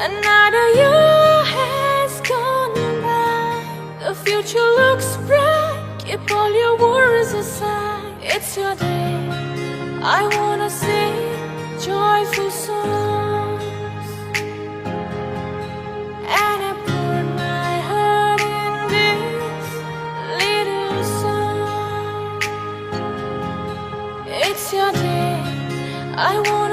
Another year has gone by. The future looks bright. Keep all your worries aside. It's your day. I wanna sing joyful songs, and I put my heart in this little song. It's your day. I wanna